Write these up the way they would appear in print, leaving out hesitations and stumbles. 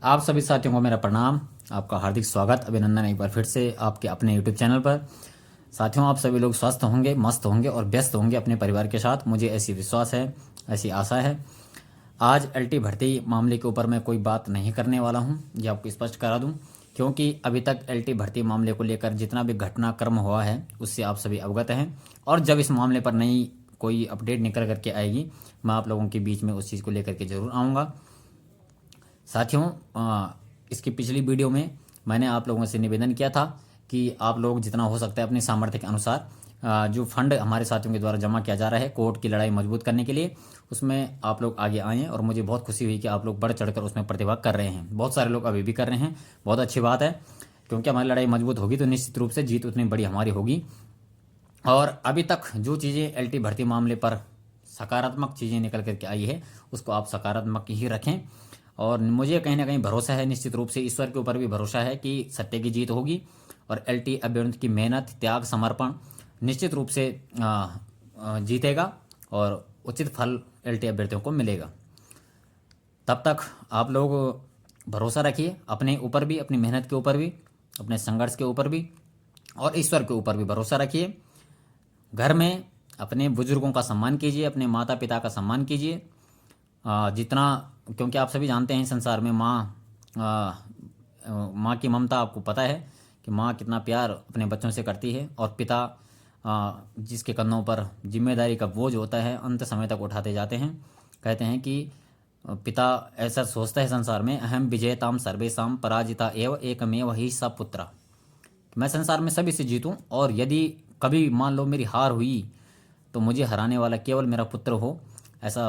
आप सभी साथियों को मेरा प्रणाम। आपका हार्दिक स्वागत, अभिनंदन एक बार फिर से आपके अपने यूट्यूब चैनल पर। साथियों, आप सभी लोग स्वस्थ होंगे, मस्त होंगे और व्यस्त होंगे अपने परिवार के साथ, मुझे ऐसी विश्वास है, ऐसी आशा है। आज एलटी भर्ती मामले के ऊपर मैं कोई बात नहीं करने वाला हूं, ये आपको स्पष्ट करा दूं, क्योंकि अभी तक एलटी भर्ती मामले को लेकर जितना भी घटनाक्रम हुआ है उससे आप सभी अवगत हैं। और जब इस मामले पर नई कोई अपडेट निकल करके आएगी, मैं आप लोगों के बीच में उस चीज़ को लेकर के ज़रूर आऊँगा। साथियों, इसकी पिछली वीडियो में मैंने आप लोगों से निवेदन किया था कि आप लोग जितना हो सकता है अपने सामर्थ्य के अनुसार जो फंड हमारे साथियों के द्वारा जमा किया जा रहा है कोर्ट की लड़ाई मजबूत करने के लिए, उसमें आप लोग आगे आए हैं और मुझे बहुत खुशी हुई कि आप लोग बढ़ चढ़कर उसमें प्रतिभाग कर रहे हैं। बहुत सारे लोग अभी भी कर रहे हैं, बहुत अच्छी बात है, क्योंकि हमारी लड़ाई मजबूत होगी तो निश्चित रूप से जीत उतनी बड़ी हमारी होगी। और अभी तक जो चीज़ें एलटी भर्ती मामले पर सकारात्मक चीज़ें निकल करके आई है उसको आप सकारात्मक ही रखें। और मुझे कहीं ना कहीं भरोसा है, निश्चित रूप से ईश्वर के ऊपर भी भरोसा है कि सत्य की जीत होगी और एलटी अभ्यर्थी की मेहनत, त्याग, समर्पण निश्चित रूप से जीतेगा और उचित फल एलटी अभ्यर्थियों को मिलेगा। तब तक आप लोग भरोसा रखिए अपने ऊपर भी, अपनी मेहनत के ऊपर भी, अपने संघर्ष के ऊपर भी, और ईश्वर के ऊपर भी भरोसा रखिए। घर में अपने बुजुर्गों का सम्मान कीजिए, अपने माता पिता का सम्मान कीजिए जितना, क्योंकि आप सभी जानते हैं संसार में माँ की ममता आपको पता है कि माँ कितना प्यार अपने बच्चों से करती है, और पिता जिसके कंधों पर जिम्मेदारी का बोझ होता है अंत समय तक उठाते जाते हैं। कहते हैं कि पिता ऐसा सोचता है संसार में, अहम विजयताम सर्वेशाम पराजिता एव एकमेव ही सा पुत्र, मैं संसार में सभी से जीतूं और यदि कभी मान लो मेरी हार हुई तो मुझे हराने वाला केवल मेरा पुत्र हो, ऐसा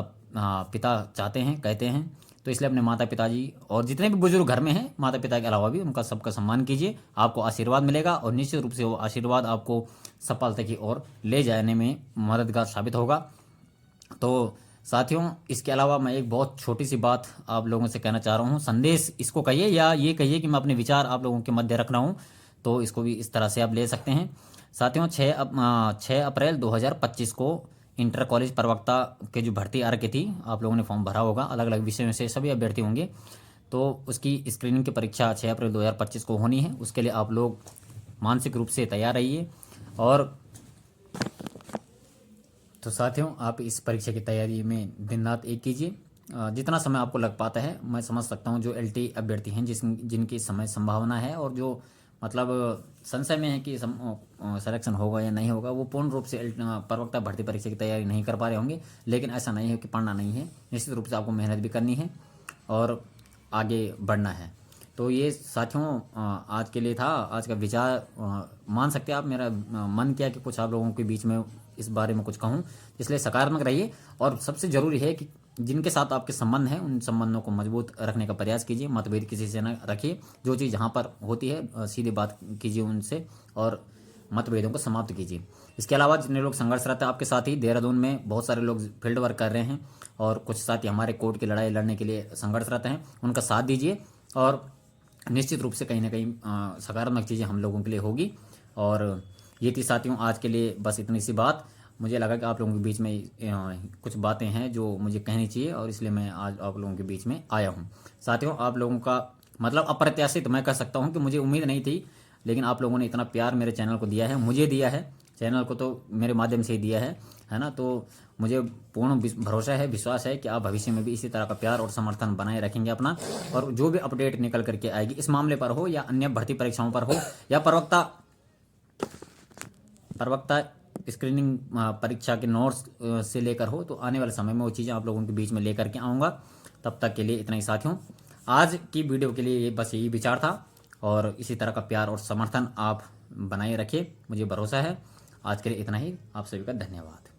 पिता चाहते हैं, कहते हैं। तो इसलिए अपने माता पिताजी और जितने भी बुजुर्ग घर में हैं, माता पिता के अलावा भी, उनका सबका सम्मान कीजिए, आपको आशीर्वाद मिलेगा और निश्चित रूप से वो आशीर्वाद आपको सफलता की ओर ले जाने में मददगार साबित होगा। तो साथियों, इसके अलावा मैं एक बहुत छोटी सी बात आप लोगों से कहना चाह रहा हूँ, संदेश इसको कहिए या ये कहिए कि मैं अपने विचार आप लोगों के मध्य रख रहा हूँ, तो इसको भी इस तरह से आप ले सकते हैं। साथियों, 6 अप्रैल 2025 को इंटर कॉलेज प्रवक्ता के जो भर्ती आ रखी थी, आप लोगों ने फॉर्म भरा होगा, अलग अलग विषयों से सभी अभ्यर्थी होंगे, तो उसकी स्क्रीनिंग की परीक्षा 6 अप्रैल 2025 को होनी है। उसके लिए आप लोग मानसिक रूप से तैयार रहिए। और तो साथियों, आप इस परीक्षा की तैयारी में दिन रात एक कीजिए, जितना समय आपको लग पाता है। मैं समझ सकता हूँ जो एलटी अभ्यर्थी हैं जिनकी समय संभावना है और जो मतलब संशय में है कि सिलेक्शन होगा या नहीं होगा, वो पूर्ण रूप से प्रवक्ता भर्ती परीक्षा की तैयारी नहीं कर पा रहे होंगे। लेकिन ऐसा नहीं है कि पढ़ना नहीं है, निश्चित रूप से आपको मेहनत भी करनी है और आगे बढ़ना है। तो ये साथियों आज के लिए था, आज का विचार। मान सकते हैं आप, मेरा मन किया कि कुछ आप लोगों के बीच में इस बारे में कुछ कहूँ, इसलिए सकारात्मक रहिए। और सबसे ज़रूरी है कि जिनके साथ आपके संबंध हैं उन संबंधों को मजबूत रखने का प्रयास कीजिए, मतभेद किसी से न रखिए। जो चीज़ जहाँ पर होती है सीधे बात कीजिए उनसे और मतभेदों को समाप्त कीजिए। इसके अलावा जितने लोग संघर्षरत हैं आपके साथ ही, देहरादून में बहुत सारे लोग फील्ड वर्क कर रहे हैं और कुछ साथी हमारे कोर्ट की लड़ाई लड़ने के लिए संघर्षरत हैं, उनका साथ दीजिए और निश्चित रूप से कहीं ना कहीं सकारात्मक चीज़ें हम लोगों के लिए होगी। और ये थी साथियों आज के लिए बस इतनी सी बात। मुझे लगा कि आप लोगों के बीच में कुछ बातें हैं जो मुझे कहनी चाहिए और इसलिए मैं आज आप लोगों के बीच में आया हूँ। साथियों, आप लोगों का मतलब अप्रत्याशित मैं कह सकता हूँ कि मुझे उम्मीद नहीं थी, लेकिन आप लोगों ने इतना प्यार मेरे चैनल को दिया है, मुझे दिया है, चैनल को तो मेरे माध्यम से ही दिया है ना। तो मुझे पूर्ण भरोसा है, विश्वास है कि आप भविष्य में भी इसी तरह का प्यार और समर्थन बनाए रखेंगे अपना। और जो भी अपडेट निकल करके आएगी इस मामले पर हो या अन्य भर्ती परीक्षाओं पर हो या प्रवक्ता प्रवक्ता स्क्रीनिंग परीक्षा के नोट्स से लेकर हो, तो आने वाले समय में वो चीज़ें आप लोगों के बीच में लेकर के आऊँगा। तब तक के लिए इतना ही साथियों, आज की वीडियो के लिए बस यही विचार था और इसी तरह का प्यार और समर्थन आप बनाए रखिए, मुझे भरोसा है। आज के लिए इतना ही, आप सभी का धन्यवाद।